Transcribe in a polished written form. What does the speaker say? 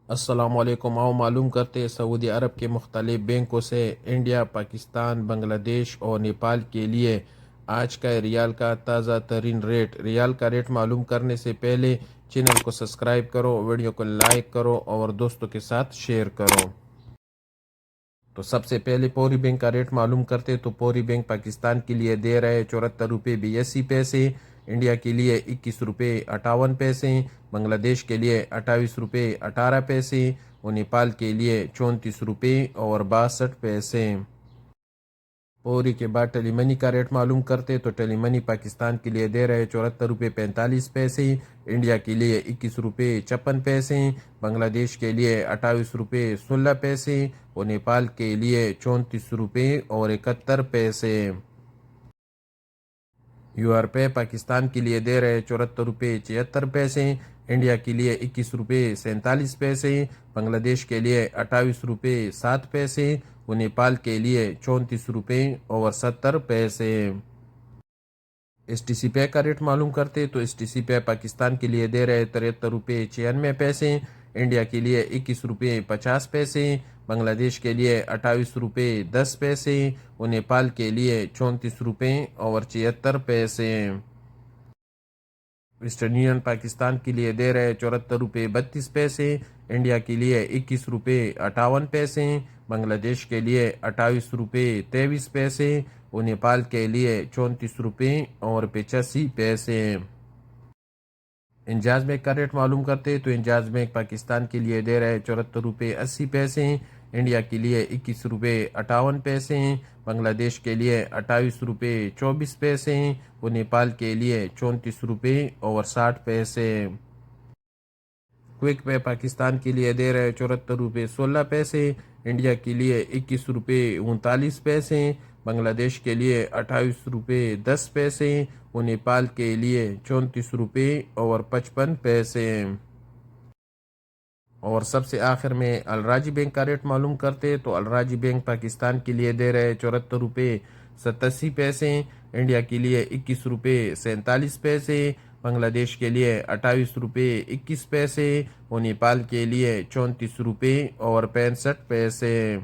السلام علیکم۔ آؤ معلوم کرتے سعودی عرب کے مختلف بینکوں سے انڈیا، پاکستان، بنگلہ دیش اور نیپال کے لیے آج کا ریال کا تازہ ترین ریٹ۔ ریال کا ریٹ معلوم کرنے سے پہلے چینل کو سبسکرائب کرو، ویڈیو کو لائک کرو اور دوستوں کے ساتھ شیئر کرو۔ تو سب سے پہلے پوری بینک کا ریٹ معلوم کرتے تو پوری بینک پاکستان کے لیے دے رہے 74 روپے 82 پیسے، انڈیا کے لیے 21 روپے 58 پیسے، بنگلہ دیش کے لیے 28 روپے 18 پیسے اور نیپال کے لیے 34 روپے اور 62 پیسے۔ پوری کے بعد ٹیلی منی کا ریٹ معلوم کرتے تو ٹیلی منی پاکستان کے لیے دے رہے 74 روپے 45 پیسے، انڈیا کے لیے 21 روپے 56 پیسے، بنگلہ دیش کے لیے 28 روپے 16 پیسے اور نیپال کے لیے 34 روپے اور 71 پیسے۔ یو آر پے پاکستان کے لیے دے رہے 74 روپے 76 پیسے، انڈیا کے لیے 21 روپے 47 پیسے، بنگلہ دیش کے لیے 28 روپے 7 پیسے و نیپال کے لیے 34 روپے اور 70 پیسے۔ ایس ٹی سی پے کا ریٹ معلوم کرتے تو ایس ٹی سی پے پاکستان کے لیے دے رہے 73 روپے 96 پیسے، انڈیا کے لیے 21 روپے 50 پیسے، بنگلہ دیش کے لیے 28 روپے 10 پیسے و نیپال کے لیے 34 روپے اور 76 پیسے۔ ویسٹرن یونین پاکستان کے لیے دے رہے 74 روپے 32 پیسے، انڈیا کے لیے 21 روپے 58 پیسے، بنگلہ دیش کے لیے 28 روپے 23 پیسے و نیپال کے لیے 34 روپے اور 85 پیسے۔ انجاز بینک کا ریٹ معلوم کرتے تو انجاز بینک پاکستان کے لیے دے رہے 74 روپے 80 پیسے، انڈیا کے لیے 21 روپے 58 پیسے، بنگلہ دیش کے لیے 28 روپے 24 پیسے و نیپال کے لیے 34 روپے اور 60 پیسے۔ کوئک پے پاکستان کے لیے دے رہے 74 روپے 16 پیسے، انڈیا کے لیے 21 روپے 39 پیسے، بنگلہ دیش کے لیے 28 روپے 10 پیسے و نیپال کے لیے 34 روپے اور 55 پیسے۔ اور سب سے آخر میں الراجی بینک کا ریٹ معلوم کرتے تو الراجی بینک پاکستان کے لیے دے رہے 74 روپے 87 پیسے، انڈیا کے لیے 21 روپے 47 پیسے، بنگلہ دیش کے لیے 28 روپے 21 پیسے و نیپال کے لیے 34 روپے اور 65 پیسے۔